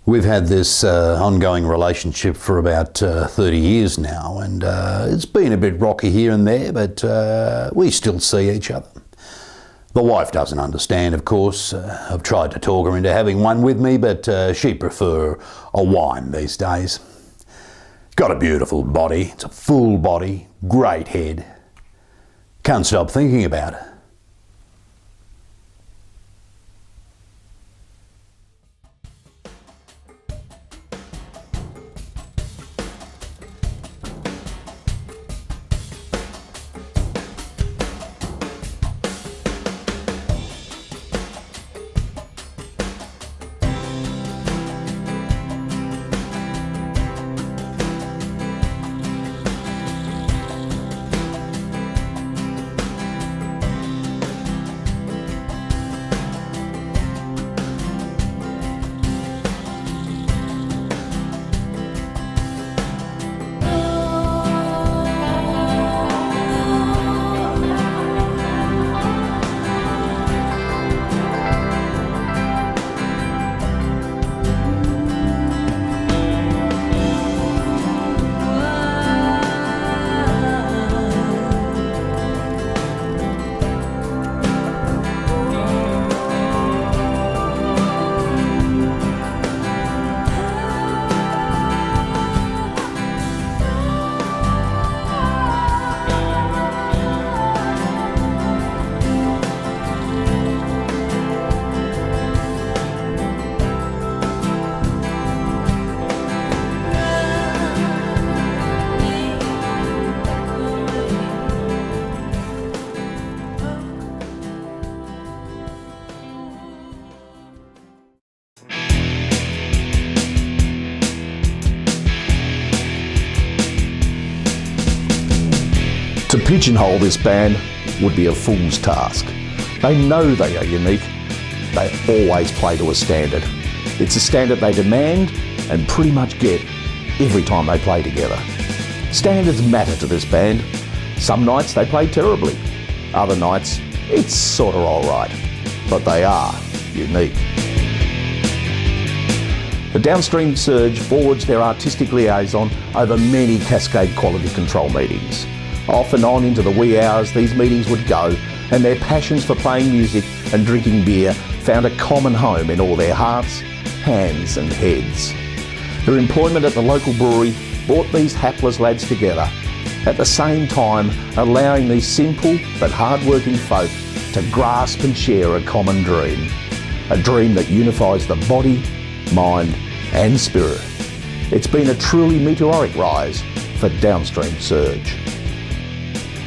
We've had this ongoing relationship for about 30 years now, and it's been a bit rocky here and there, but we still see each other. The wife doesn't understand, of course. I've tried to talk her into having one with me, but she'd prefer a wine these days. Got a beautiful body. It's a full body, great head. Can't stop thinking about it. To pigeonhole this band would be a fool's task. They know they are unique. They always play to a standard. It's a standard they demand and pretty much get every time they play together. Standards matter to this band. Some nights they play terribly. Other nights it's sort of alright. But they are unique. The Downstream Surge forwards their artistic liaison over many Cascade quality control meetings. Off and on into the wee hours these meetings would go, and their passions for playing music and drinking beer found a common home in all their hearts, hands and heads. Their employment at the local brewery brought these hapless lads together, at the same time allowing these simple but hard-working folk to grasp and share a common dream. A dream that unifies the body, mind and spirit. It's been a truly meteoric rise for Downstream Surge.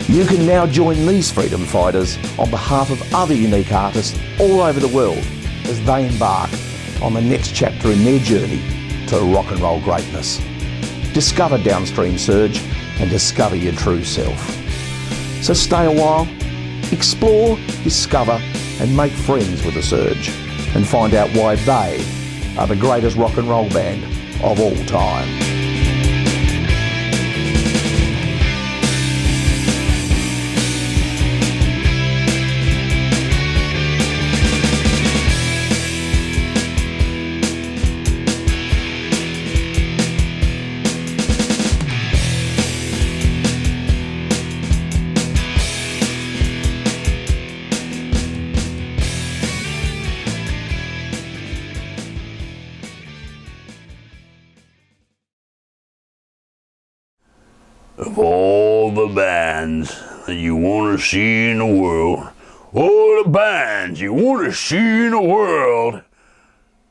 You can now join these freedom fighters on behalf of other unique artists all over the world as they embark on the next chapter in their journey to rock and roll greatness. Discover Downstream Surge and discover your true self. So stay a while, explore, discover and make friends with the Surge and find out why they are the greatest rock and roll band of all time. Of all the bands that you want to see in the world, all the bands you want to see in the world,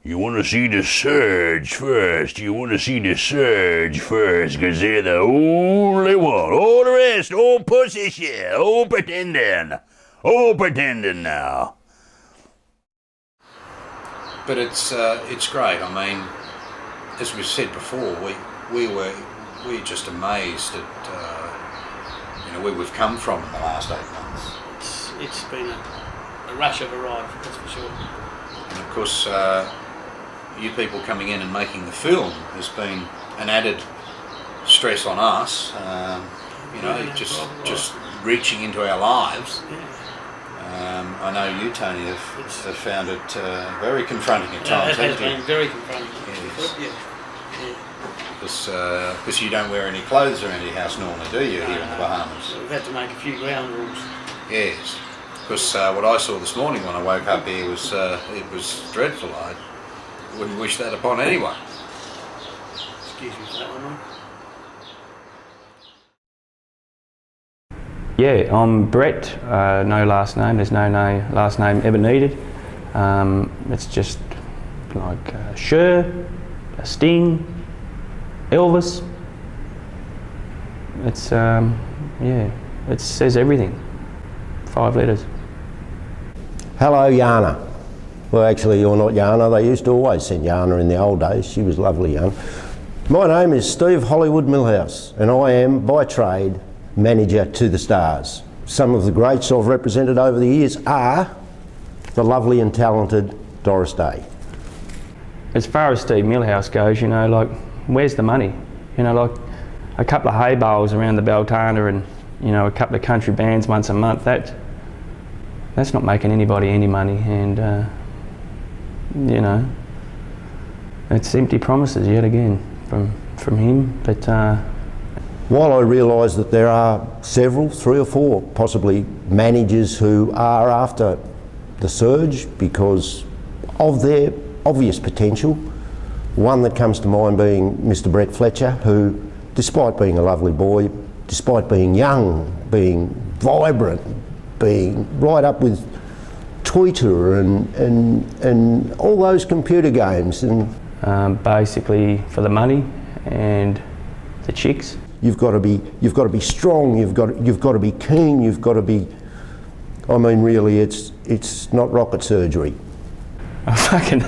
you want to see the Surge first. You want to see the Surge first, because they're the only one. All the rest, all pussy shit, all pretending now. But it's great. I mean, as we've said before, we're just amazed at where we've come from in the last 8 months. It's been a rush of a ride, that's for sure. And of course, you people coming in and making the film has been an added stress on us. Just reaching into our lives. Yeah. I know you, Tony, have found it very confronting at times, It has haven't you? been very confronting. Yes. Yeah. Because you don't wear any clothes around your house normally, do you, here in the Bahamas? So we've had to make a few ground rules. Yes. Because what I saw this morning when I woke up here was it was dreadful. I wouldn't wish that upon anyone. Excuse me for that one, Ron. Yeah, I'm Brett, no last name, there's no last name ever needed. It's just like Sher, a Sting, Elvis. It's, yeah, it says everything. 5 letters. Hello, Yana. Well, actually, you're not Yana. They used to always send Yana in the old days. She was lovely, Yana. My name is Steve Hollywood Millhouse, and I am, by trade, manager to the stars. Some of the greats I've represented over the years are the lovely and talented Doris Day. As far as Steve Millhouse goes, you know, like, where's the money? You know, like a couple of hay bales around the Beltana and, you know, a couple of country bands once a month, that's not making anybody any money, and, you know, it's empty promises yet again from him, but While I realise that there are several, 3 or 4 possibly, managers who are after the Surge because of their obvious potential, one that comes to mind being Mr. Brett Fletcher, who, despite being a lovely boy, despite being young, being vibrant, being right up with Twitter and all those computer games, and basically for the money and the chicks. You've got to be strong. You've got to be keen. You've got to be. I mean, really, it's not rocket surgery. I fucking.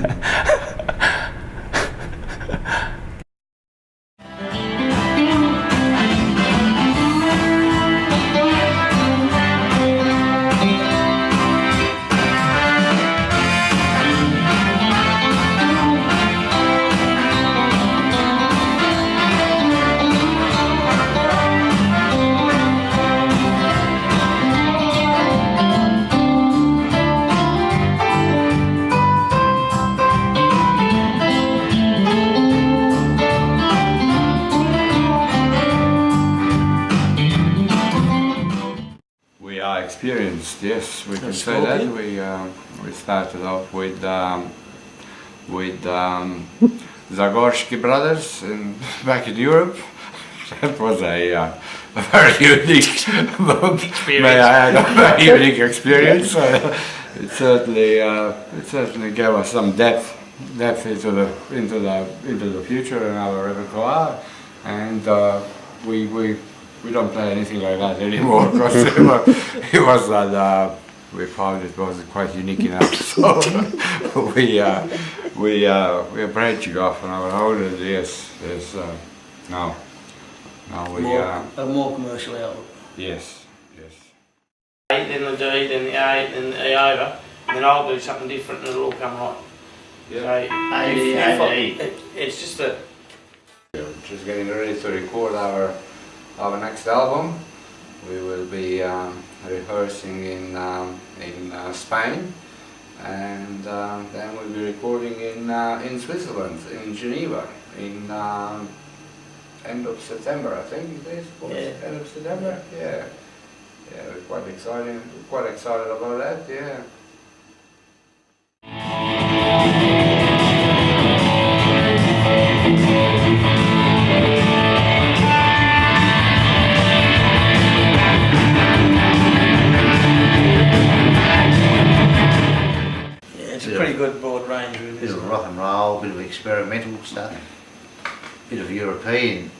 Experienced, yes, we can say that. We started off with Zagorski brothers back in Europe. That was a very unique, may I add, a very unique experience. It certainly gave us some depth into the future in our repertoire, and we don't play anything like that anymore because it was that we found it was quite unique enough. So we are branching off on our own, and yes, now we a more commercial outlook. yes. Then the D, then the A, then the E over, and then I'll do something different, and it'll all come right. Yeah. So, it's just that. Just getting ready to record our next album. We will be rehearsing in Spain, and then we'll be recording in Switzerland, in Geneva, in end of September, I think it is. Yeah. End of September. Yeah. We're quite excited about that. Yeah. It's a pretty good broad range, really. Bit of rock and roll, bit of experimental stuff, bit of European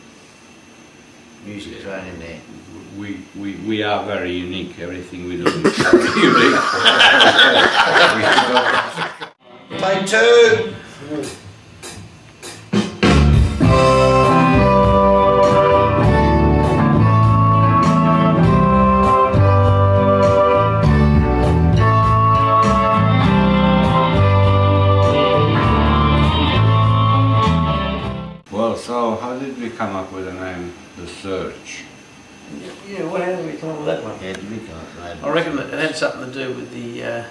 music thrown in there. We are very unique. Everything we do is very unique. Take 2! Well, so how did we come up with the name The Surge? Yeah, how did we come up with that one? Yeah, did we come up with that? I reckon that it had something to do with the, I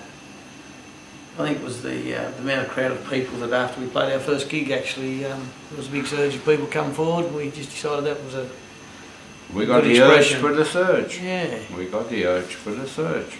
think it was the amount of crowd of people that after we played our first gig actually, there was a big surge of people come forward. We just decided that was a We got good the urge expression. for the surge. Yeah. We got the urge for the surge.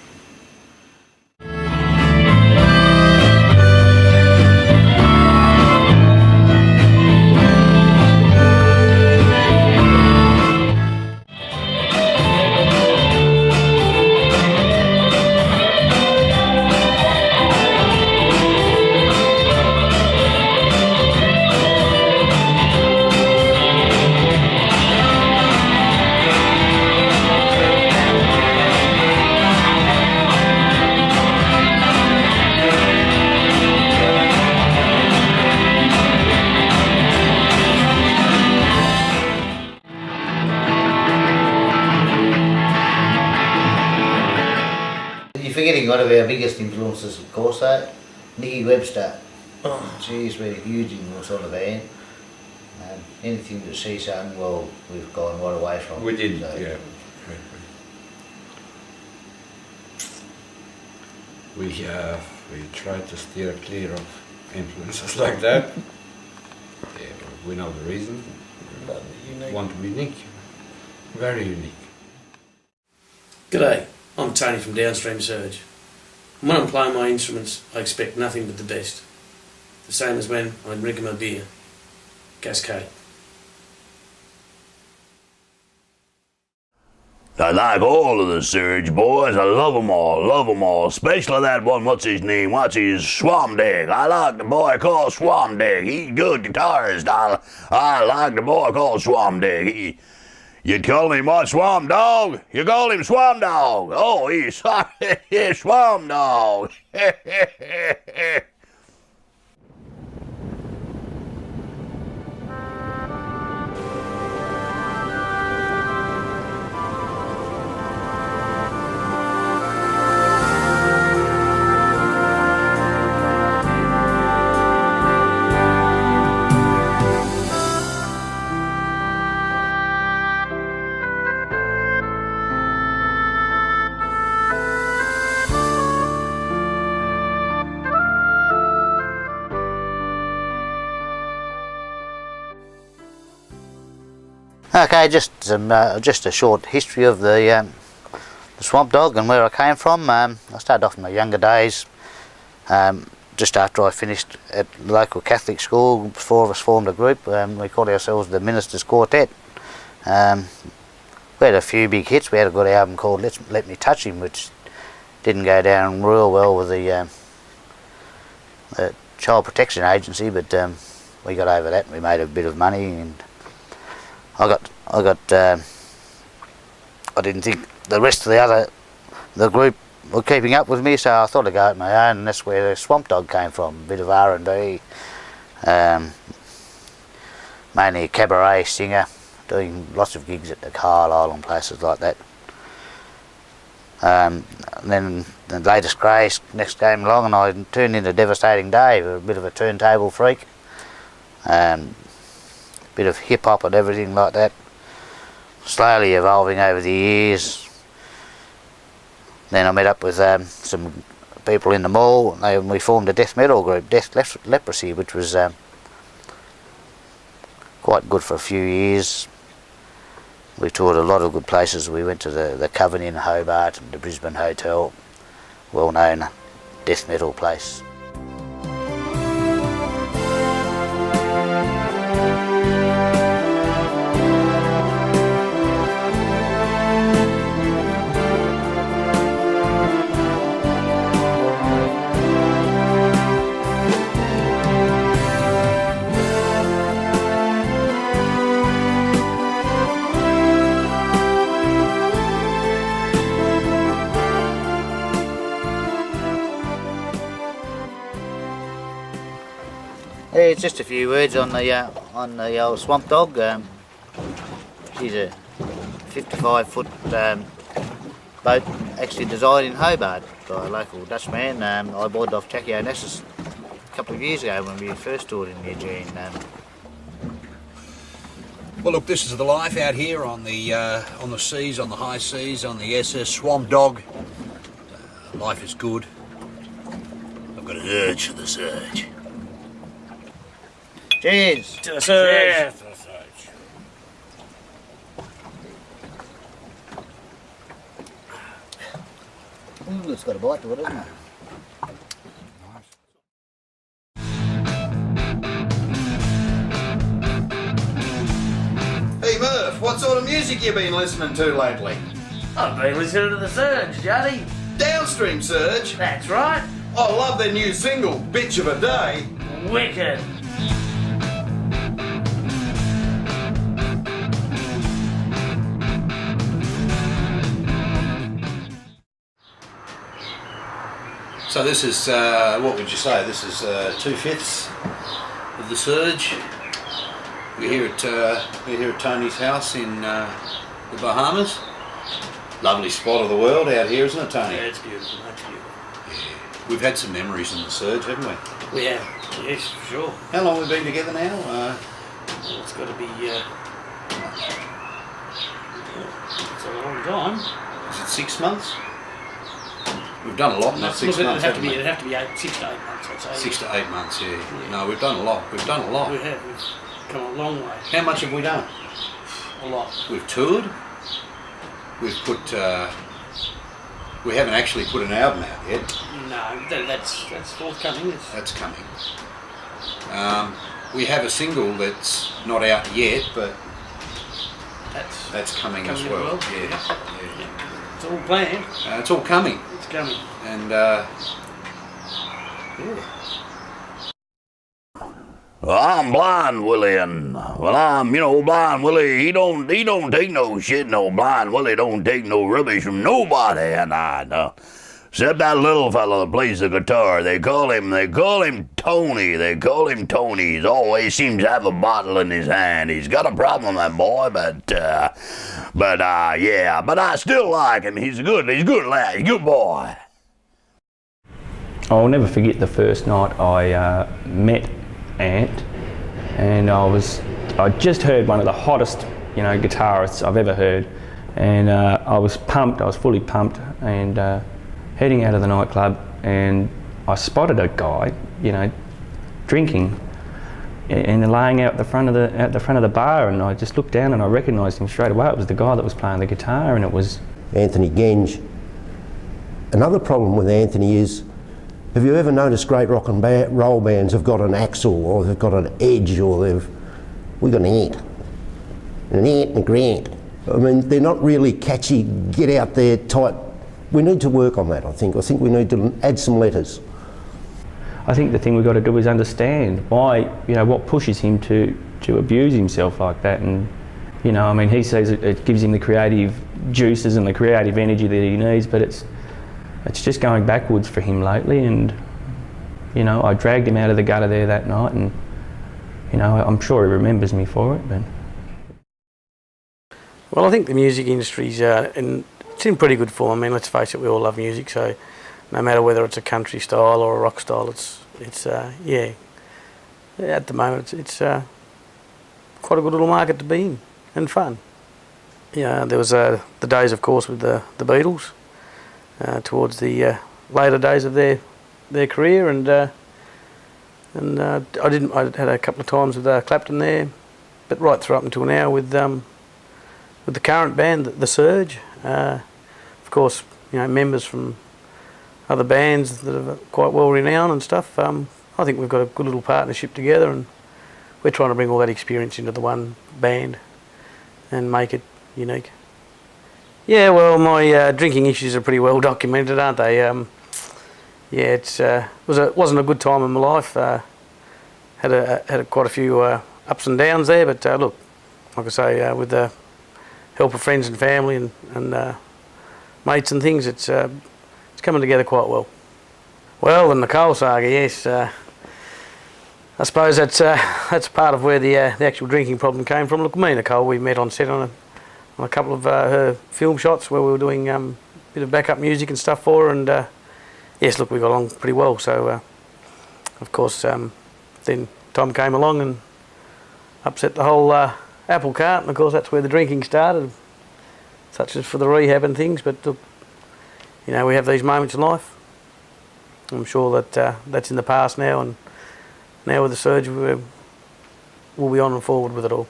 You're forgetting one of our biggest influences, of course, though, Nikki Webster. She's been a huge influence on the band. Anything that she's done, well, we've gone right away from. We did, so. yeah. We tried to steer clear of influences like that. Yeah, we know the reason. Want to be unique. Very unique. G'day, I'm Tony from Downstream Surge. When I'm playing my instruments, I expect nothing but the best. The same as when I'm drinking my beer. Cascade. I like all of the Surge boys. I love them all. Especially that one, what's his name? Swamdig. I like the boy called Swamdig. He's good guitarist. I like the boy called Swamdig. You'd call him what, Swamp Dog? You call him Swamp Dog. Oh, he's Swamp Dog. Okay, just a short history of the Swamp Dog and where I came from. I started off in my younger days, just after I finished at the local Catholic school. 4 of us formed a group. We called ourselves the Ministers Quartet. We had a few big hits. We had a good album called Let Me Touch Him, which didn't go down real well with the Child Protection Agency, but we got over that and we made a bit of money. And I didn't think the rest of the group were keeping up with me, so I thought I'd go at my own, and that's where the Swamp Dog came from. A bit of R&B, mainly a cabaret singer, doing lots of gigs at the Carlisle and places like that. And then the latest craze next came along, and I turned into Devastating Dave, a bit of a turntable freak. Bit of hip hop and everything like that, slowly evolving over the years. Then I met up with some people in the mall, and we formed a death metal group, Death Leprosy, which was quite good for a few years. We toured a lot of good places. We went to the Coven in Hobart and the Brisbane Hotel, well-known death metal place. Yeah, it's just a few words on the old Swamp Dog. She's a 55-foot boat, actually designed in Hobart by a local Dutchman. I bought it off Jackie Onassis a couple of years ago when we first toured in Eugene. Well, look, this is the life out here on the seas, on the high seas, on the SS Swamp Dog. Life is good. I've got an urge for the surge. Cheers. To the surge. Cheers for the surge. Ooh, it's got a bite to it, hasn't it? Hey Murph, what sort of music you been listening to lately? I've been listening to the surge, Juddy. Downstream Surge? That's right. I love their new single, Bitch of a Day. Wicked. So this is, what would you say, this is 2/5 of the surge. We're here at Tony's house in the Bahamas. Lovely spot of the world out here, isn't it, Tony? Yeah, it's beautiful, mate, beautiful. We've had some memories in the surge, haven't we? We have, yes, for sure. How long have we been together now? Well, it's got to be, it's a long time. Is it 6 months? We've done a lot in that 6 months, It'd have to haven't we? be 6 to 8 months, I'd say. 6 to 8 months, yeah. No, we've done a lot. We've done a lot. We have. We've come a long way. How much have we done? A lot. We've toured. We've put. We haven't actually put an album out yet. No, that's forthcoming. That's coming. We have a single that's not out yet, but that's coming as well. Yeah. It's all planned. It's all coming. It's coming. And yeah. Well, I'm Blind Willie, and Blind Willie, he don't take no shit. No, Blind Willie don't take no rubbish from nobody, and I know. Except that little fella that plays the guitar. They call him Tony. They call him Tony. He always seems to have a bottle in his hand. He's got a problem, that boy, but I still like him. He's a good lad. He's a good boy. I'll never forget the first night I met Ant, and I just heard one of the hottest, guitarists I've ever heard, and I was pumped. I was fully pumped, and heading out of the nightclub, and I spotted a guy, drinking, and laying out at the front of the bar, and I just looked down and I recognised him straight away. It was the guy that was playing the guitar, and it was Anthony Genge. Another problem with Anthony is, have you ever noticed great rock and roll bands have got an axle, or they've got an edge, or we've got an ant and a grant. I mean, they're not really catchy, get out there type. We need to work on that, I think. I think we need to add some letters. I think the thing we've got to do is understand why, what pushes him to abuse himself like that. And, he says it gives him the creative juices and the creative energy that he needs, but it's just going backwards for him lately. And, I dragged him out of the gutter there that night, and, I'm sure he remembers me for it. But Well, I think the music industry's it's in pretty good form. I mean, let's face it, we all love music, so no matter whether it's a country style or a rock style, it's at the moment it's quite a good little market to be in, and fun. There was the days, of course, with the Beatles towards the later days of their career, and I had a couple of times with Clapton there, but right through up until now with the current band, the Surge. Of course, members from other bands that are quite well renowned and stuff. I think we've got a good little partnership together, and we're trying to bring all that experience into the one band and make it unique. Yeah, well, my drinking issues are pretty well documented, aren't they? It wasn't a good time in my life. Had quite a few ups and downs there, but look, like I say, with the help of friends and family and mates and things, it's coming together quite well. Well, the Nicole saga, yes. I suppose that's part of where the actual drinking problem came from. Look, me and Nicole, we met on set on a couple of her film shots where we were doing a bit of backup music and stuff for her, and yes, look, we got along pretty well. So, of course, then Tom came along and upset the whole apple cart, and of course that's where the drinking started, such as for the rehab and things. But look, we have these moments in life. I'm sure that that's in the past now, and now with the Surge, we'll be on and forward with it all.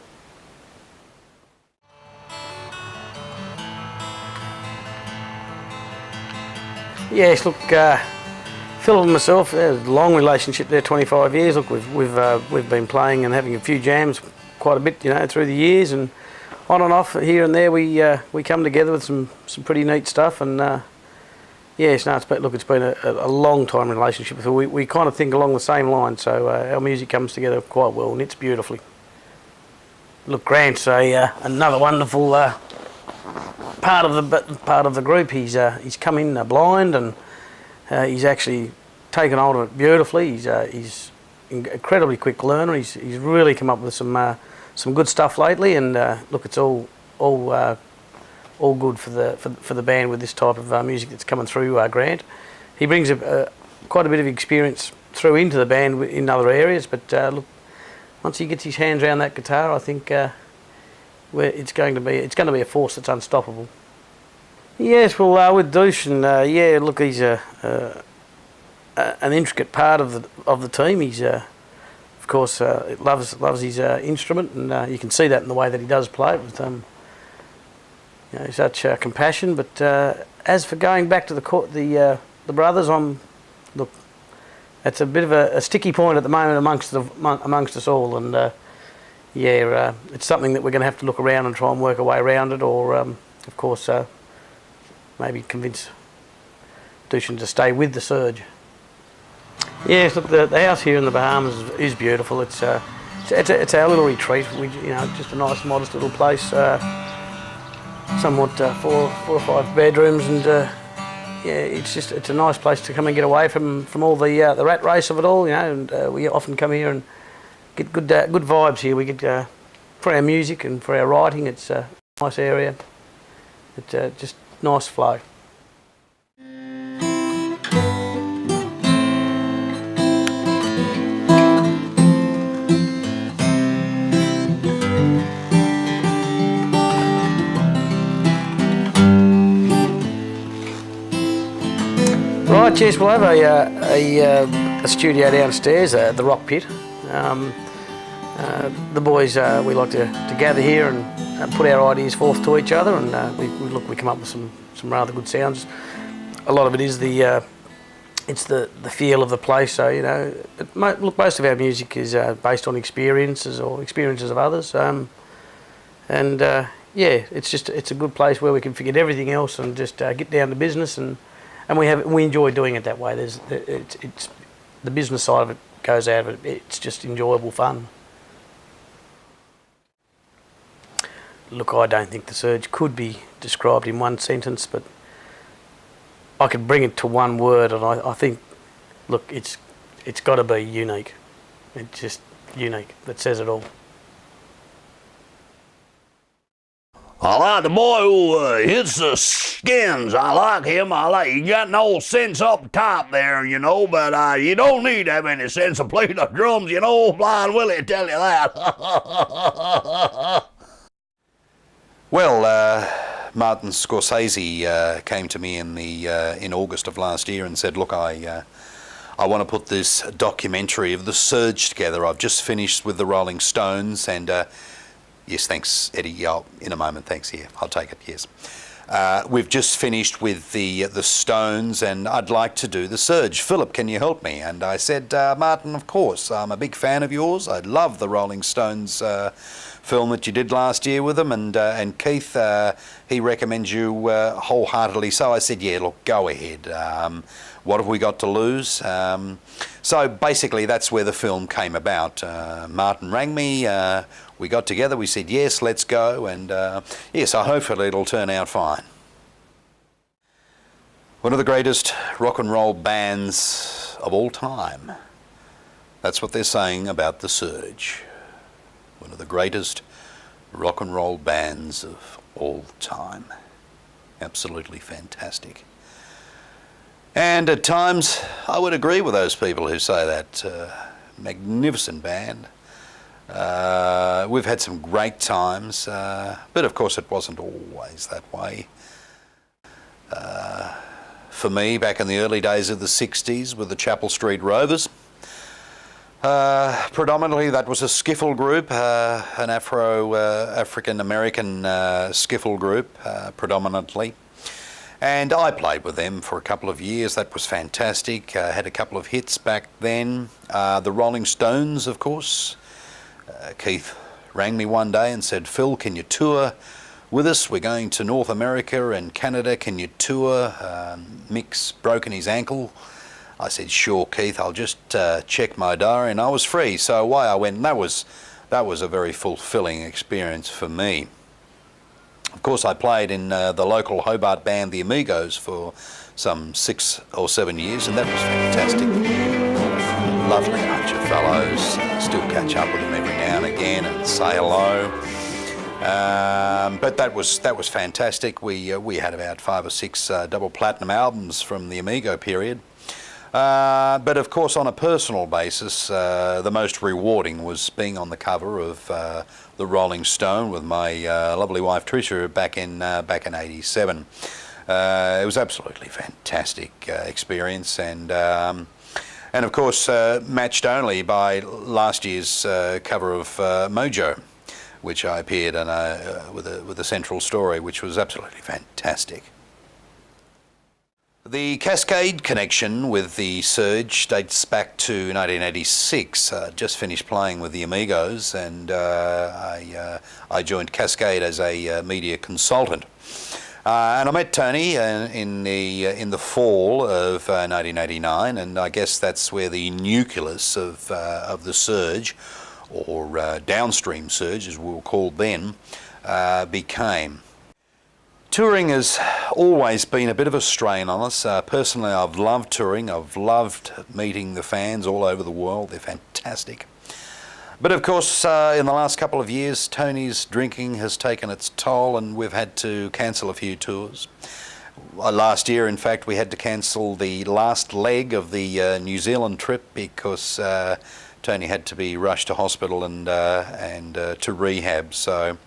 Yes, look, Phil and myself, there's a long relationship there, 25 years. Look, we've been playing and having a few jams quite a bit, you know, through the years, and on and off here and there we come together with some pretty neat stuff. And yes, no, it's been a long time relationship. So we kind of think along the same line, so our music comes together quite well, and it's beautifully. Look, Grant's another wonderful part of the group. He's come in blind, and he's actually taken hold of it beautifully. He's an incredibly quick learner. He's really come up with some good stuff lately, and look, it's all good for the band with this type of music that's coming through. Grant, he brings quite a bit of experience through into the band in other areas, but look, once he gets his hands around that guitar, I think it's going to be a force that's unstoppable. Yes, well, with Dushan, yeah, look, he's an intricate part of the team. He's of course loves his instrument, and you can see that in the way that he does play it with you know, such compassion. But as for going back to the brothers, look, it's a bit of a sticky point at the moment amongst us all, and yeah, it's something that we're going to have to look around and try and work our way around it, or of course maybe convince Dushan to stay with the Surge. Yes, look, the house here in the Bahamas is beautiful. It's our little retreat. Just a nice, modest little place. Somewhat 4 or 5 bedrooms, and yeah, it's a nice place to come and get away from all the rat race of it all. You know, and we often come here and get good vibes here. We get for our music and for our writing. It's a nice area. It's just nice flow. Right, yes, we'll have a studio downstairs, the Rock Pit. The boys, we like to gather here and put our ideas forth to each other, and we come up with some rather good sounds. A lot of it is the feel of the place. So most of our music is based on experiences of others, and yeah, it's a good place where we can forget everything else and just get down to business, and we enjoy doing it that way. It's the business side of it goes out of it. It's just enjoyable fun. Look, I don't think the Surge could be described in one sentence, but I could bring it to one word, and I think, look, it's got to be unique. It's just unique. That says it all. I like the boy who hits the skins. I like him. He got no sense up top there, but you don't need to have any sense to play the drums, Blind Willie tell you that. Well, Martin Scorsese came to me in August of last year and said, look, I want to put this documentary of the Surge together. I've just finished with the Rolling Stones, and yes, thanks, Eddie. Yeah, in a moment, thanks. Yeah, I'll take it. Yes, we've just finished with the Stones, and I'd like to do the Surge. Philip, can you help me? And I said, Martin, of course. I'm a big fan of yours. I love the Rolling Stones film that you did last year with them, and Keith, he recommends you wholeheartedly. So I said, yeah, look, go ahead. What have we got to lose? So basically, that's where the film came about. Martin rang me. We got together, we said, yes, let's go, and yes, so hopefully it'll turn out fine. One of the greatest rock and roll bands of all time. That's what they're saying about the Surge. One of the greatest rock and roll bands of all time. Absolutely fantastic. And at times, I would agree with those people who say that. Magnificent band. We've had some great times, but of course it wasn't always that way. for me back in the early days of the 60s with the Chapel Street Rovers. Predominantly that was a skiffle group, an African-American skiffle group predominantly. And I played with them for a couple of years. That was fantastic. Had a couple of hits back then. The Rolling Stones, of course. Keith rang me one day and said, "Phil, can you tour with us? We're going to North America and Canada. Can you tour?" Mick's broken his ankle. I said, "Sure, Keith, I'll just check my diary," and I was free. So away I went, and that was a very fulfilling experience for me. Of course, I played in the local Hobart band, the Amigos, for some 6 or 7 years, and that was fantastic. Lovely bunch of fellows. Still catch up with them every now and again and say hello. But that was fantastic. We had about 5 or 6 double platinum albums from the Amigo period. But of course, on a personal basis, the most rewarding was being on the cover of the Rolling Stone with my lovely wife Tricia back in '87. It was absolutely fantastic experience, and of course matched only by last year's cover of Mojo, which I appeared in with a central story, which was absolutely fantastic. The Cascade connection with the Surge dates back to 1986. Just finished playing with the Amigos, and I joined Cascade as a media consultant. And I met Tony in the fall of 1989, and I guess that's where the nucleus of the Surge, or Downstream Surge as we were called then, became. Touring has always been a bit of a strain on us. Personally, I've loved touring. I've loved meeting the fans all over the world. They're fantastic. But of course, in the last couple of years, Tony's drinking has taken its toll, and we've had to cancel a few tours. Last year, in fact, we had to cancel the last leg of the New Zealand trip because Tony had to be rushed to hospital and to rehab. So,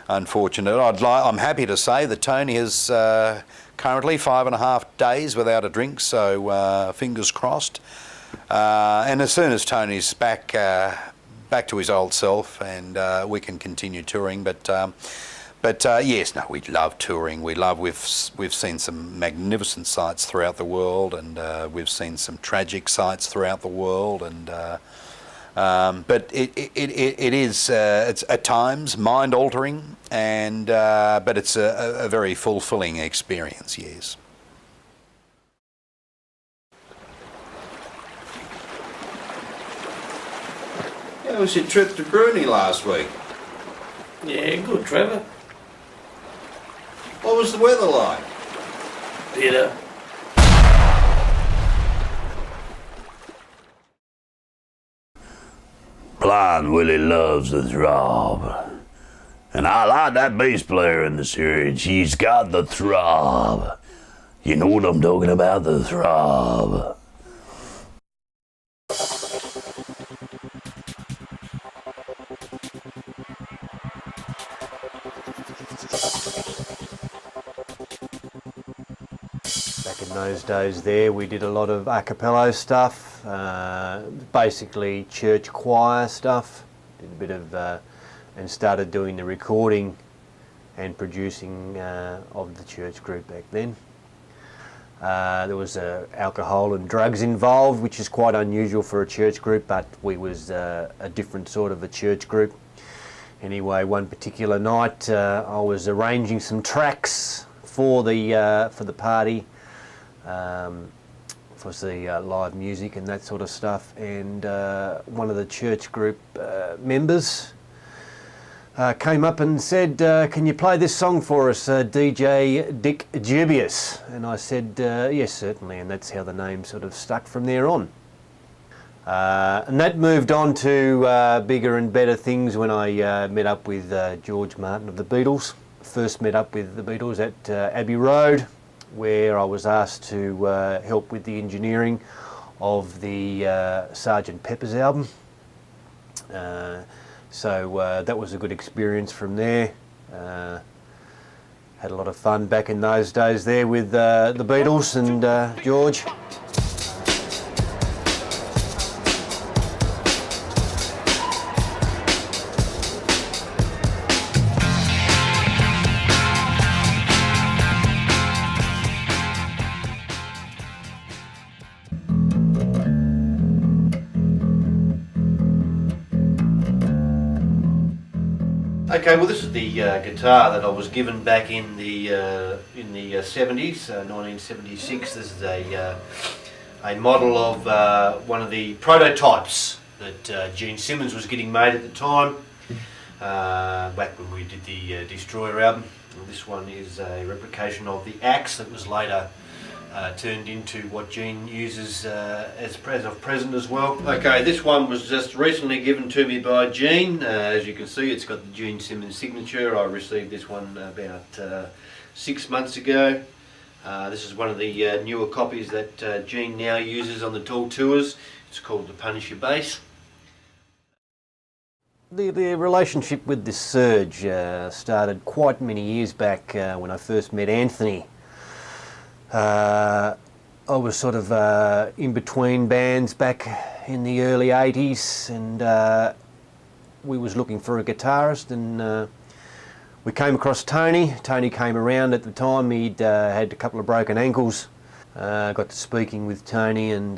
unfortunate. I'm happy to say that Tony is currently 5.5 days without a drink, so fingers crossed. And as soon as Tony's back to his old self, and we can continue touring. But yes, no, we love touring. We've seen some magnificent sights throughout the world, and we've seen some tragic sights throughout the world, and. But it is it's at times mind-altering, and but it's a very fulfilling experience. Yes. How was your trip to Brunei last week? Yeah, good, Trevor. What was the weather like? Bitter. Blind Willie loves the throb. And I like that bass player in the series. He's got the throb. You know what I'm talking about, the throb. Back in those days there, we did a lot of a cappella stuff, basically church choir stuff. Did a bit of, and started doing the recording and producing of the church group back then. There was alcohol and drugs involved, which is quite unusual for a church group, but we was a different sort of a church group. Anyway, one particular night I was arranging some tracks for the party, for the live music and that sort of stuff, and one of the church group members came up and said, "Can you play this song for us, DJ Dick Dubious?" And I said, "Yes, certainly," and that's how the name sort of stuck from there on. And that moved on to bigger and better things when I met up with George Martin of the Beatles. First met up with the Beatles at Abbey Road, where I was asked to help with the engineering of the Sgt. Pepper's album. So that was a good experience from there. Had a lot of fun back in those days there with the Beatles and George. Okay, well this is the guitar that I was given back in the 70s, 1976. This is a model of one of the prototypes that Gene Simmons was getting made at the time, back when we did the Destroyer album. And this one is a replication of the Axe that was later turned into what Gene uses as of present as well. Okay, this one was just recently given to me by Gene. As you can see, it's got the Gene Simmons signature. I received this one about 6 months ago. This is one of the newer copies that Gene now uses on the tool tours. It's called the Punisher Bass. The relationship with the Surge started quite many years back when I first met Anthony. I was sort of in between bands back in the early 80s, and we was looking for a guitarist, and we came across Tony. Tony came around at the time. He'd had a couple of broken ankles. Got to speaking with Tony and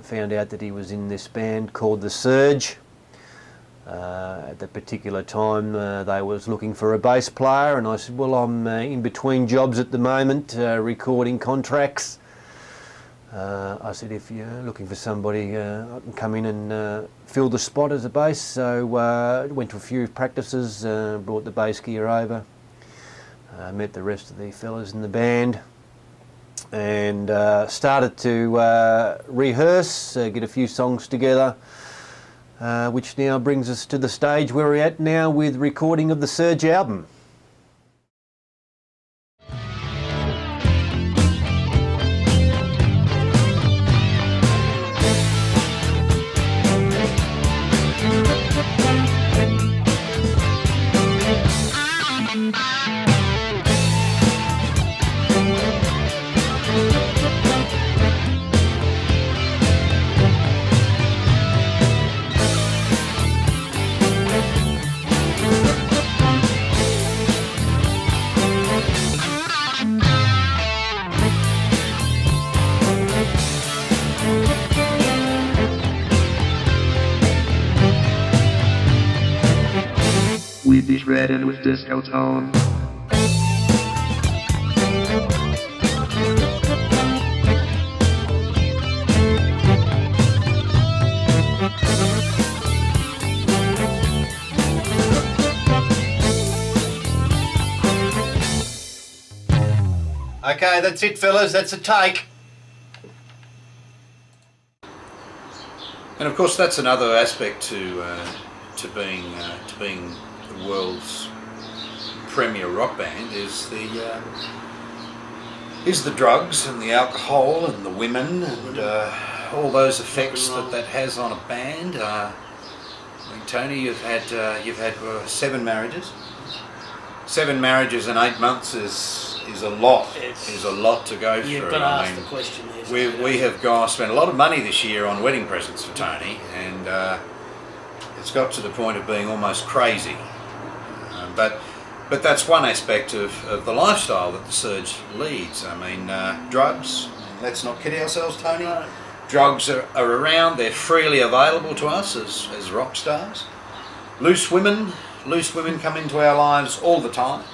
found out that he was in this band called The Surge. At that particular time they was looking for a bass player, and I said, well, I'm in between jobs at the moment, recording contracts. I said, if you're looking for somebody, I can come in and fill the spot as a bass. So went to a few practices, brought the bass gear over, met the rest of the fellas in the band, and started to rehearse, get a few songs together. Which now brings us to the stage where we're at now with recording of the Surge album. We be shredded with disco tone. Okay, that's it, fellas. That's a take. And of course, that's another aspect to being the world's premier rock band is the drugs and the alcohol and the women and all those effects that has on a band. I mean, Tony, you've had 7 marriages. 7 marriages in 8 months is a lot. Is a lot to go through. You've got to ask the question. We have spent a lot of money this year on wedding presents for Tony, and it's got to the point of being almost crazy. But that's one aspect of the lifestyle that the Surge leads. I mean, drugs, let's not kid ourselves, Tony. No. Drugs are around, they're freely available to us as rock stars. Loose women come into our lives all the time.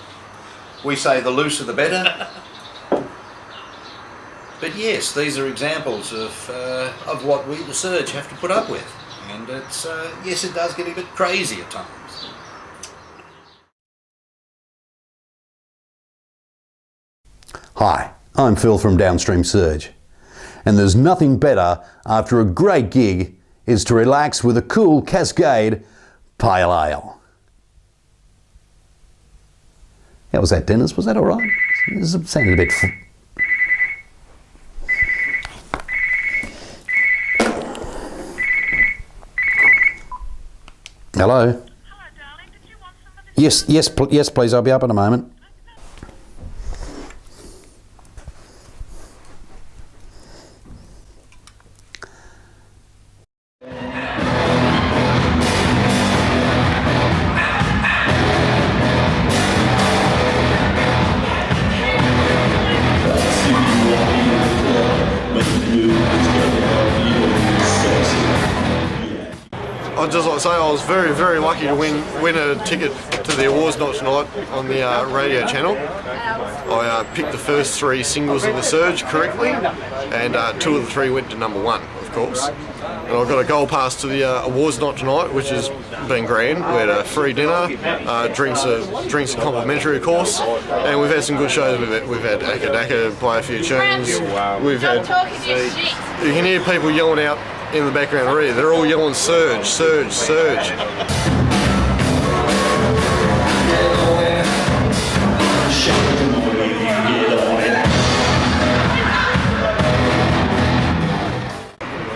We say the looser the better. But yes, these are examples of what we, the Surge, have to put up with. And it's yes, it does get a bit crazy at times. Hi, I'm Phil from Downstream Surge, and there's nothing better after a great gig is to relax with a cool Cascade Pale Ale. How was that, Dennis? Was that all right? This sounded a bit... Hello? Hello, darling. Did you want some of this? Yes, please. I'll be up in a moment. I'd just like to say I was very, very lucky to win a ticket to the awards night tonight on the radio channel. I picked the first 3 singles of The Surge correctly, and 2 of the 3 went to #1, of course. And I've got a gold pass to the awards night tonight, which has been grand. We had a free dinner, drinks are complimentary, of course, and we've had some good shows. We've had Akka Daka play a few tunes. We've had, you can hear people yelling out in the background already. They're all yelling Surge, Surge, Surge.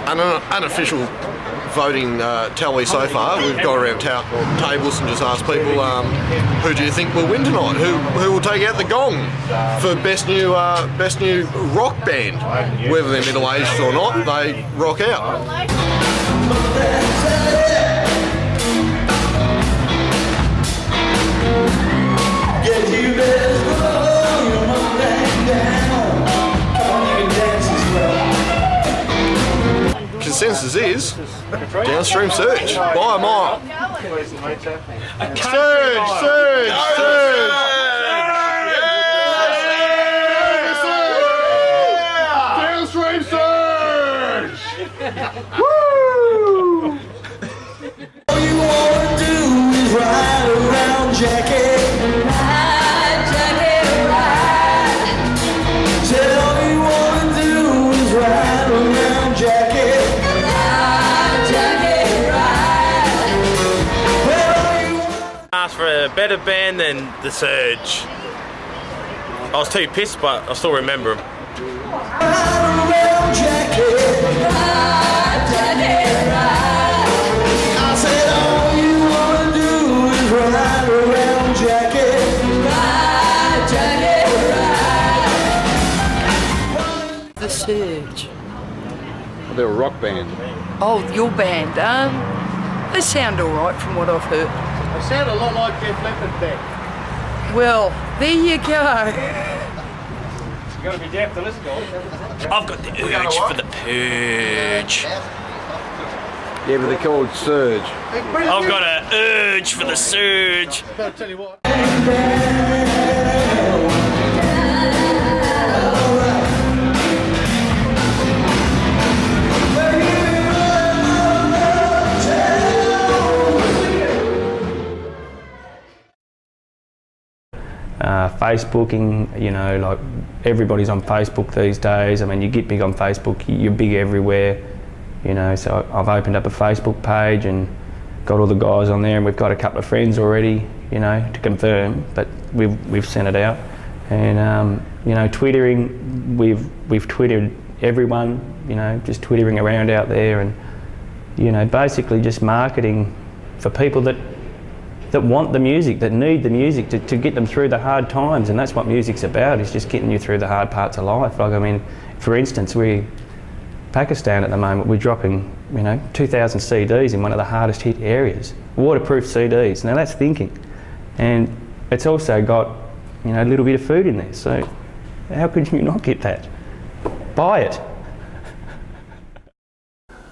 An unofficial voting tally so far. We've gone around tables and just asked people, who do you think will win tonight? Who will take out the gong for best new rock band? Whether they're middle aged or not, they rock out. Consensus is Downstream Surge by a mile. Surge, Surge, Surge! Downstream Surge! Woo! All you wanna do is ride around Jackie. Ride, Jackie, ride. Said all you wanna do is ride around Jackie. Asked for a better band than The Surge. I was too pissed, but I still remember them. The Surge. They're a rock band. Oh, your band. They sound all right from what I've heard. They sound a lot like Def Leppard there. Well, there you go. You got to be deaf to listen to it. I've got the urge for the purge. Yeah, but they're called Surge. I've got an urge for the surge. I'll tell you what. Facebooking, you know, like everybody's on Facebook these days. I mean, you get big on Facebook, you're big everywhere, you know, so I've opened up a Facebook page and got all the guys on there, and we've got a couple of friends already, you know, to confirm, but we've sent it out. And, you know, twittering, we've twittered everyone, you know, just twittering around out there, and, you know, basically just marketing for people that want the music, that need the music to get them through the hard times. And that's what music's about, is just getting you through the hard parts of life. Like, I mean, for instance, Pakistan at the moment, we're dropping, you know, 2,000 CDs in one of the hardest hit areas. Waterproof CDs. Now that's thinking. And it's also got, you know, a little bit of food in there. So how could you not get that? Buy it.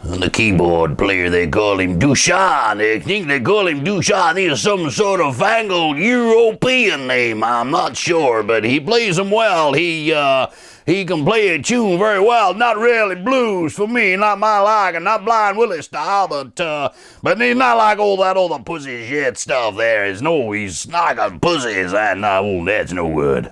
On the keyboard player, they call him Dushan. I think they call him Dushan. He's some sort of fangled European name. I'm not sure, but he plays them well. He can play a tune very well. Not really blues for me, not my liking, not Blind Willie style, but he's not like all that other pussy shit stuff there. He's not like pussies, and that's no good.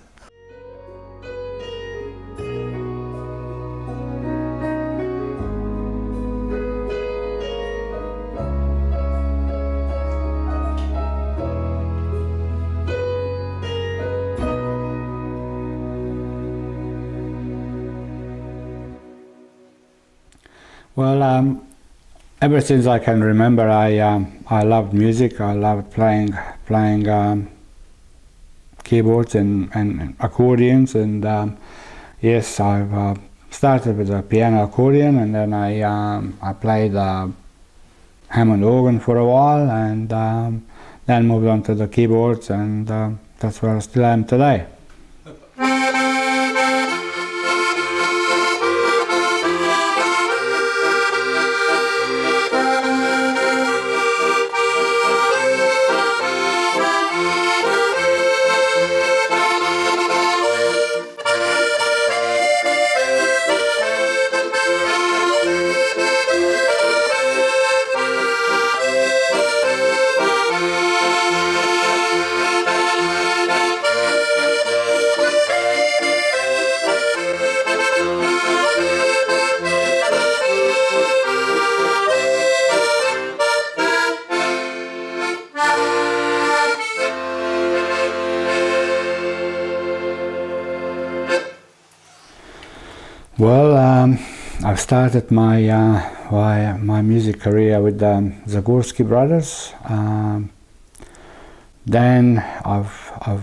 Well, ever since I can remember, I loved music. I loved playing keyboards and accordions, and yes, I've started with a piano accordion, and then I played Hammond organ for a while, and then moved on to the keyboards, and that's where I still am today. Well, I've started my music career with the Zagorski brothers. Then I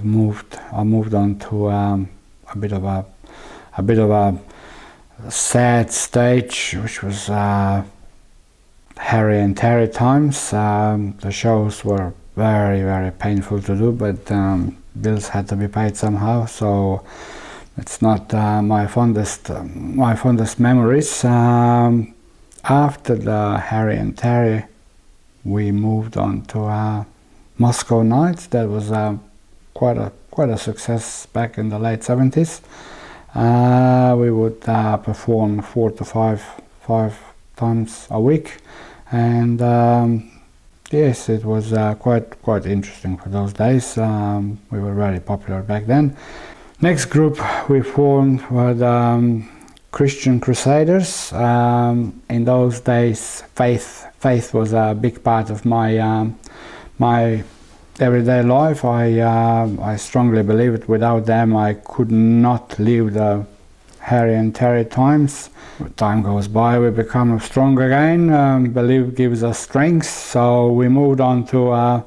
moved on to a bit of a sad stage, which was Harry and Terry times. The shows were very painful to do, but bills had to be paid somehow. So it's not my fondest memories. After the Harry and Terry, we moved on to Moscow Nights. That was quite a success back in the late 70s. We would perform 4 to 5 times a week, and yes, it was quite interesting for those days. We were very popular back then. Next group we formed were the Christian Crusaders. In those days, faith was a big part of my everyday life. I strongly believe it. Without them, I could not live the Harry and Terry times. As time goes by, we become strong again. Belief gives us strength. So we moved on to a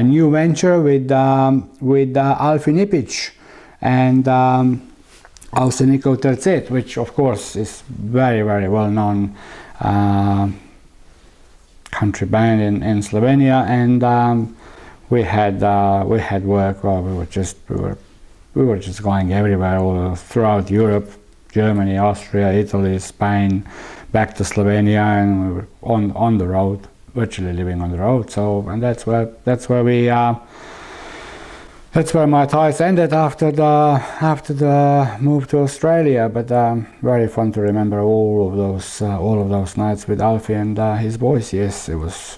new venture with Alfi Nipic and Auseniko Tercet, which of course is very well known country band in Slovenia, and we had work. Well, we were just going everywhere, all throughout Europe, Germany, Austria, Italy, Spain, back to Slovenia, and we were on the road, virtually living on the road. So, and that's where my ties ended after the move to Australia. But very fun to remember all of those nights with Alfie and his boys. Yes, it was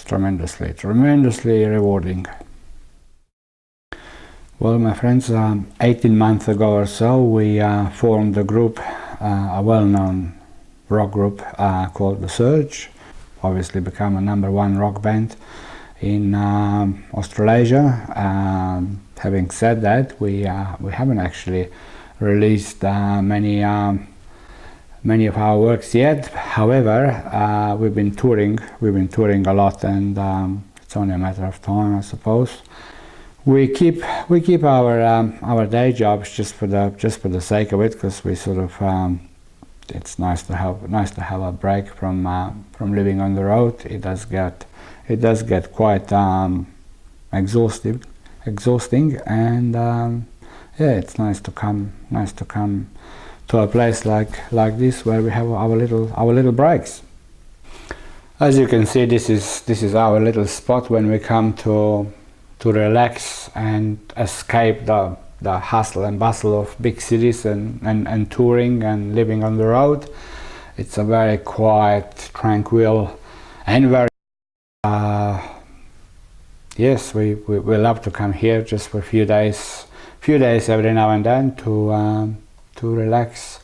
tremendously rewarding. Well, my friends, 18 months ago or so, we formed a group, a well-known rock group called The Surge. Obviously become a #1 rock band in Australasia. Having said that, we haven't actually released many of our works yet. However, we've been touring a lot, and it's only a matter of time, I suppose. We keep our day jobs just for the sake of it, because we sort of it's nice to have a break from living on the road. It does get quite exhausting, and yeah, it's nice to come to a place like this where we have our little breaks. As you can see, this is our little spot when we come to relax and escape the hustle and bustle of big cities and touring and living on the road. It's a very quiet, tranquil, and very yes, we love to come here just for a few days every now and then to relax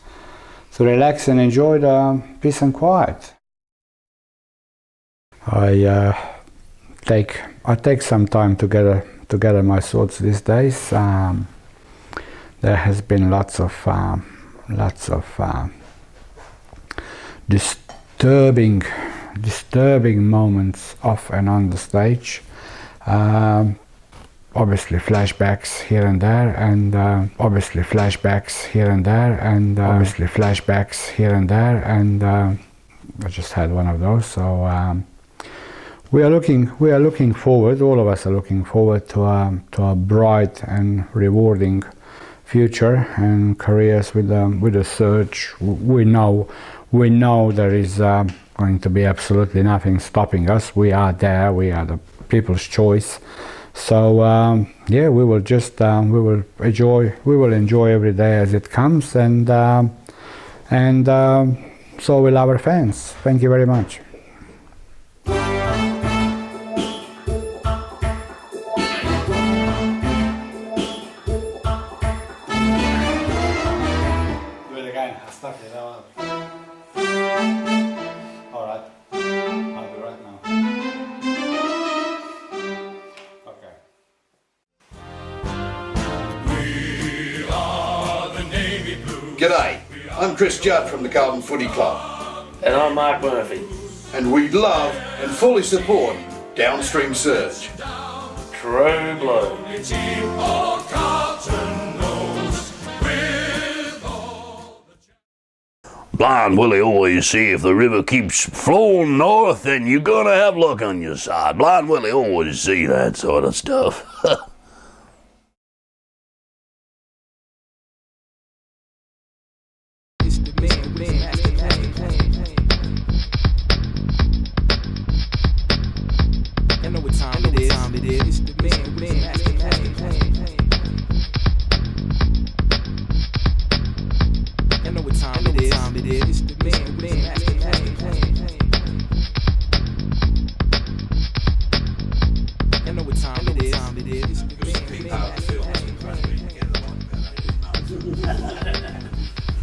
and enjoy the peace and quiet. I take some time to gather my thoughts these days. There has been lots of disturbing moments off and on the stage. Obviously flashbacks here and there, and I just had one of those. So we are looking forward. All of us are looking forward to a bright and rewarding future and careers with the Surge. We know there is going to be absolutely nothing stopping us. We are there. We are the people's choice. So yeah, we will enjoy every day as it comes, and so will our fans. Thank you very much. G'day, I'm Chris Judd from the Carlton Footy Club. And I'm Mark Murphy. And we love and fully support Downstream Surge. True blue. Blind Willie always say if the river keeps flowing north, then you're gonna have luck on your side. Blind Willie always say that sort of stuff.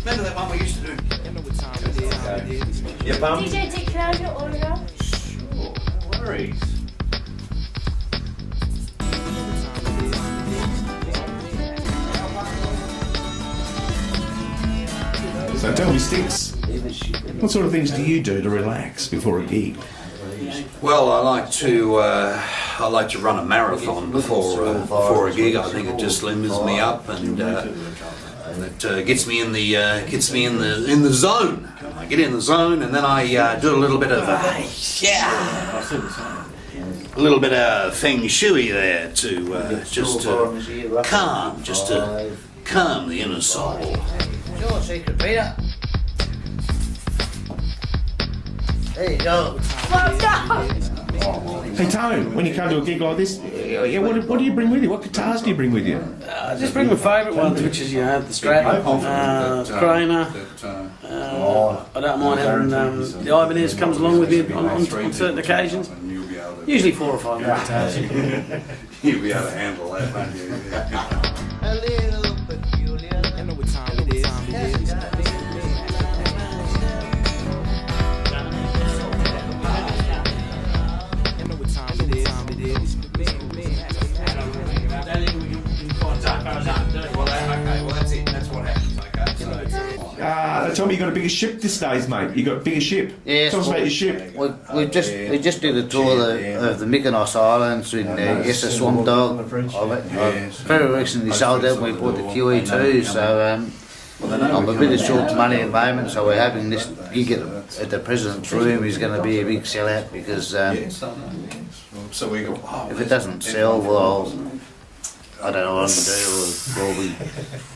Remember that one we used to do? Your bum? DJ, can I have your autograph? Sure, no worries. So tell me, Sticks, what sort of things do you do to relax before a gig? Well, I like to run a marathon before a gig. I think it just limits me up and it gets me in the zone. I get in the zone and then I do a little bit of a little bit of feng shui there to calm the inner soul. Your secret, Peter. There you go. Hey Tone, when you come to a gig like this, what do you bring with you? What guitars do you bring with you? I just bring my favourite ones, which is, the Strat, Craner. I don't mind having the Ibanez comes along with me on certain occasions. Usually 4 or 5 guitars. You'll be able to handle that, won't you? A little peculiar. I know what time it is. Tell me you got a bigger ship these days, mate. You got a bigger ship. Yes, tell us about your ship. We just did a tour of the Mykonos Islands in yes, a Swamp Dog of it. Very recently sold it. We bought the QE2, so I'm a bit of short money at the moment. So we're hoping this gig at the President's Room is going to be a big sellout because if it doesn't sell, well, I don't know what I'm going to do.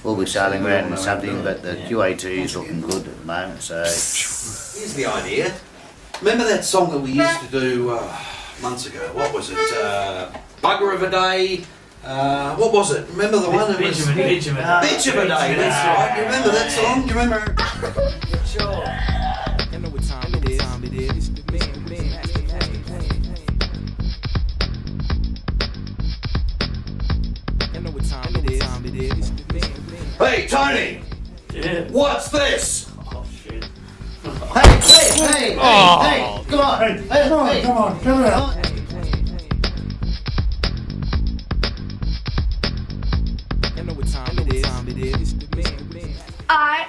We'll be sailing around with something, but the QA2 is looking good at the moment. So here's the idea. Remember that song that we used to do months ago? What was it? Bugger of a Day. What was it? Remember the one? Bitch of a Day. Bitch of a Day. That's right. You remember that song? Do you remember? sure. You know what time it is. Hey, Tony! Yeah. What's this? Oh, shit. Hey, come on. Hey, come on. You know what time it is. I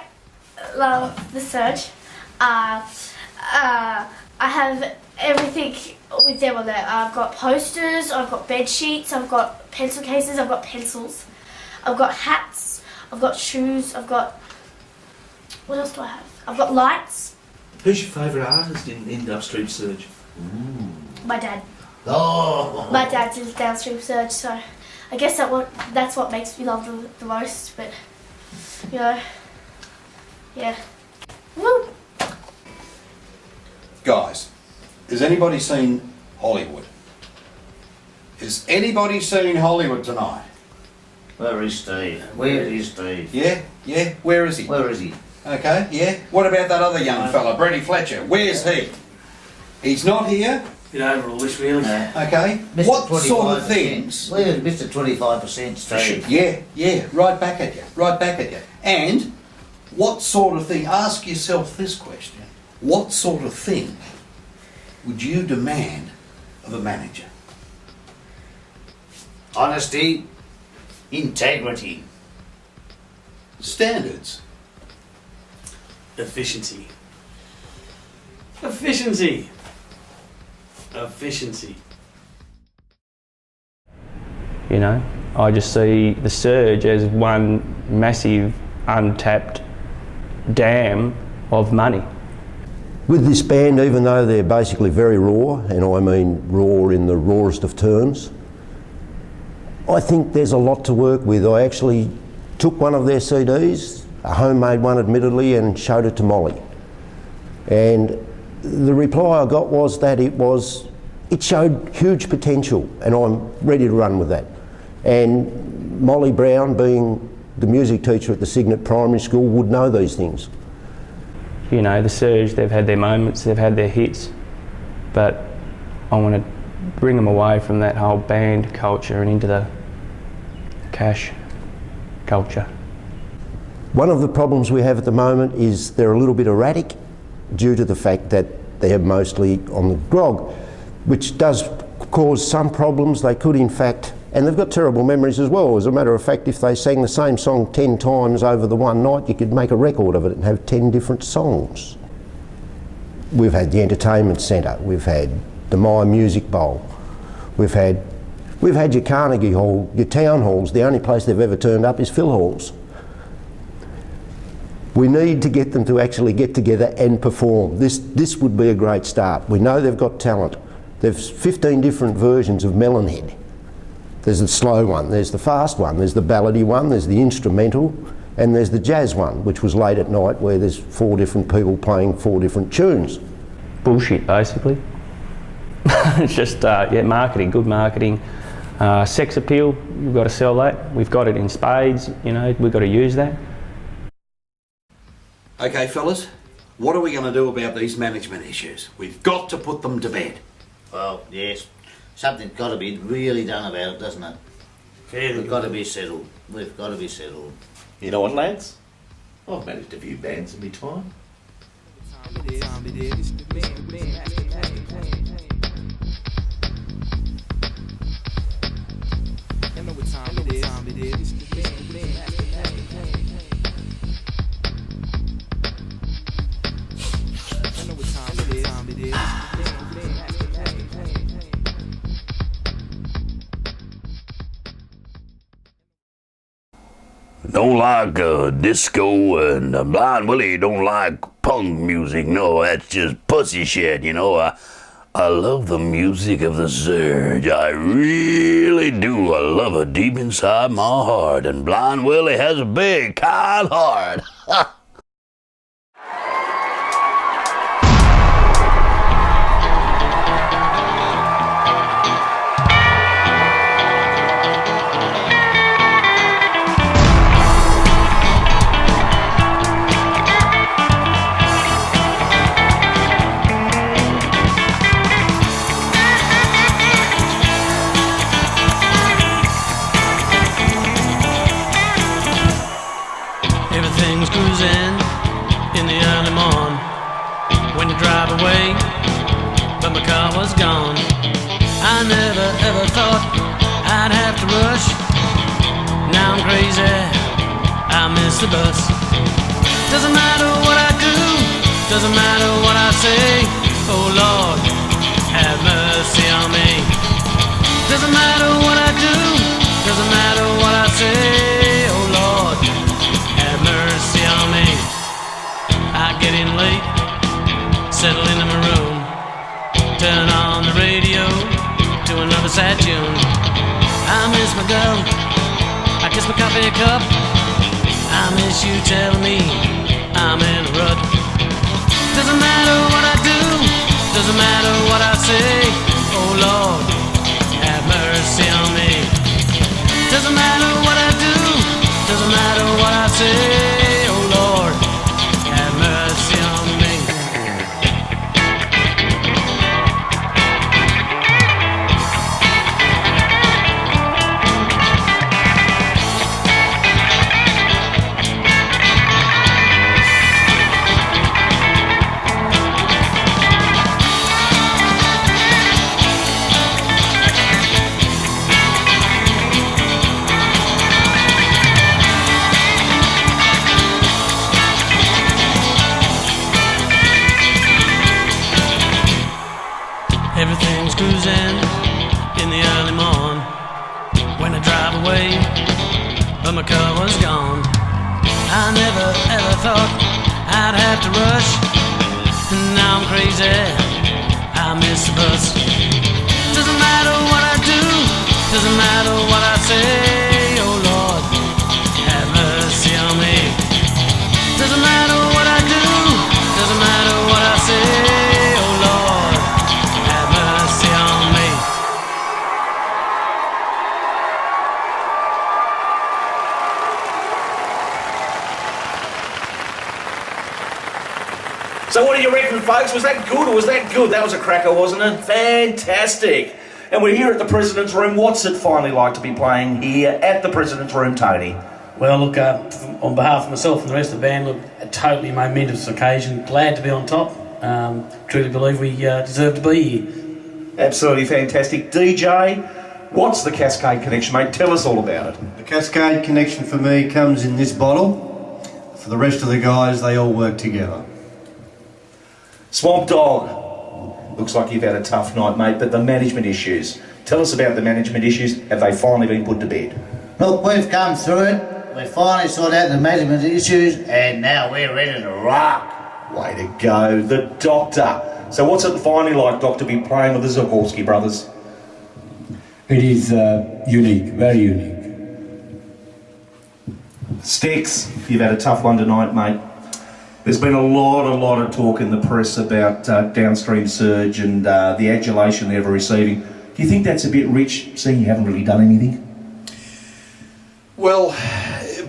love the Surge. I have everything with them on there. I've got posters, I've got bed sheets, I've got pencil cases, I've got pencils, I've got hats, I've got shoes, I've got... What else do I have? I've got lights. Who's your favourite artist in Downstream Surge? My dad. Oh. My dad's in Downstream Surge, so I guess that's what makes me love them the most, but, you know, yeah. Woo! Guys, has anybody seen Hollywood? Has anybody seen Hollywood tonight? Where is Steve? Where is Steve? Yeah? Where is he? Where is he? Okay, yeah. What about that other young fella, Brady Fletcher? Where's he? He's not here? Get over all this, really. Okay. Mr. What 25%. sort of things? Where's Mr. 25%, Steve? Yeah, right back at you. And what sort of thing, ask yourself this question, what sort of thing would you demand of a manager? Honesty, integrity. Standards. Efficiency. Efficiency. Efficiency. You know, I just see the Surge as one massive untapped dam of money. With this band, even though they're basically very raw, and I mean raw in the rawest of terms, I think there's a lot to work with. I actually took one of their CDs, a homemade one admittedly, and showed it to Molly. And the reply I got was that it showed huge potential, and I'm ready to run with that. And Molly Brown, being the music teacher at the Cygnet Primary School, would know these things. You know, the Surge, they've had their moments, they've had their hits, but I want to bring them away from that whole band culture and into the cash culture. One of the problems we have at the moment is they're a little bit erratic due to the fact that they're mostly on the grog, which does cause some problems. They could in fact, and they've got terrible memories as well. As a matter of fact, if they sang the same song 10 times over the one night, you could make a record of it and have 10 different songs. We've had the Entertainment Centre, we've had the My Music Bowl, we've had your Carnegie Hall, your town halls. The only place they've ever turned up is Phil Halls. We need to get them to actually get together and perform. This would be a great start. We know they've got talent. There's 15 different versions of Melonhead. There's the slow one, there's the fast one, there's the ballady one, there's the instrumental, and there's the jazz one, which was late at night where there's 4 different people playing 4 different tunes. Bullshit, basically. It's just, marketing, good marketing. Sex appeal, we've got to sell that. We've got it in spades, you know, we've got to use that. Okay, fellas, what are we going to do about these management issues? We've got to put them to bed. Well, yes. Something's got to be really done about it, doesn't it? We've got to be settled. We've got to be settled. You know what, lads? I've managed a few bands in my time. Don't like disco, and Blind Willie don't like punk music. No, that's just pussy shit, you know. I love the music of the Surge. I really do. I love it deep inside my heart. And Blind Willie has a big, kind heart. Everything's cruising in the early morn when you drive away, but my car was gone. I never ever thought I'd have to rush. Now I'm crazy, I miss the bus. Doesn't matter what I do, doesn't matter what I say. Oh Lord, have mercy on me. Doesn't matter what I do, doesn't matter what I say. Oh Lord, have mercy on me. I get in late, settle into my room, turn on the radio to another sad tune. I miss my girl, I kiss my coffee cup. I miss you telling me I'm in a rut. Doesn't matter what I do, doesn't matter what I say. Oh Lord, have mercy on me. Doesn't matter what I do, doesn't matter what I say. Oh Lord, have mercy on me. but my car was gone. I never ever thought I'd have to rush. Now I'm crazy, I miss the bus. Doesn't matter what I do, doesn't matter what I say. Oh Lord, have mercy on me. Doesn't matter what I do, doesn't matter what I say. Oh Lord, have mercy on me. So what do you reckon, folks? Was that good or was that good? That was a cracker, wasn't it? Fantastic. And we're here at the President's Room. What's it finally like to be playing here at the President's Room, Tony? Well, look, on behalf of myself and the rest of the band, look, a totally momentous occasion. Glad to be on top. Truly believe we deserve to be here. Absolutely fantastic. DJ, what's the Cascade Connection, mate? Tell us all about it. The Cascade Connection for me comes in this bottle. For the rest of the guys, they all work together. Swamp Dog, looks like you've had a tough night, mate, but the management issues. Tell us about the management issues. Have they finally been put to bed? Look, we've come through it. We finally sorted out the management issues, and now we're ready to rock. Way to go. The Doctor. So what's it finally like, Doctor, to be playing with the Zagorski brothers? It is unique, very unique. Sticks, you've had a tough one tonight, mate. There's been a lot of talk in the press about Downstream Surge and the adulation they're ever receiving. Do you think that's a bit rich, seeing you haven't really done anything? Well,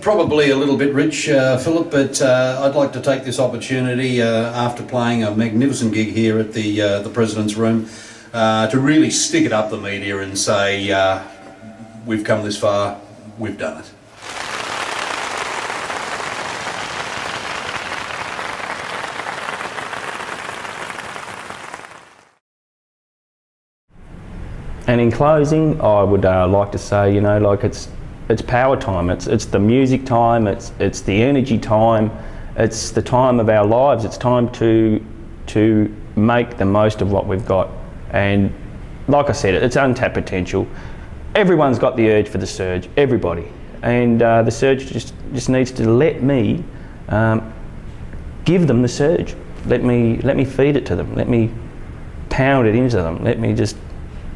probably a little bit rich, Philip, but I'd like to take this opportunity after playing a magnificent gig here at the President's Room to really stick it up the media and say, we've come this far, we've done it. And in closing, I would like to say, like it's power time. It's the music time. It's the energy time. It's the time of our lives. It's time to make the most of what we've got. And like I said, it's untapped potential. Everyone's got the urge for the Surge. Everybody, and the Surge just needs to let me give them the Surge. Let me feed it to them. Let me pound it into them. Let me just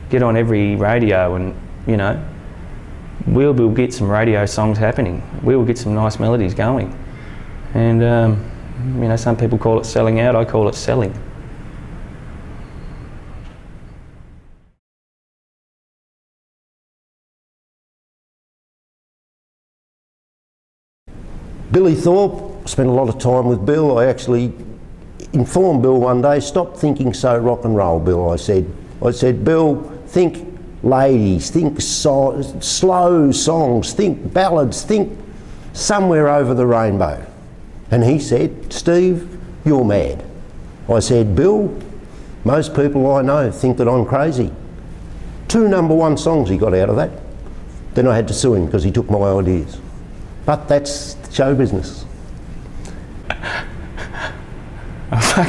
get on every radio, and we'll get some radio songs happening. We will get some nice melodies going, and some people call it selling out. I call it selling. Billy Thorpe, spent a lot of time with Bill. I actually informed Bill one day, stop thinking so rock and roll, Bill. I said, Bill, think ladies, think slow songs, think ballads, think somewhere over the rainbow. And he said, Steve, you're mad. I said, Bill, most people I know think that I'm crazy. 2 number-1 songs he got out of that. Then I had to sue him because he took my ideas. But that's show business. I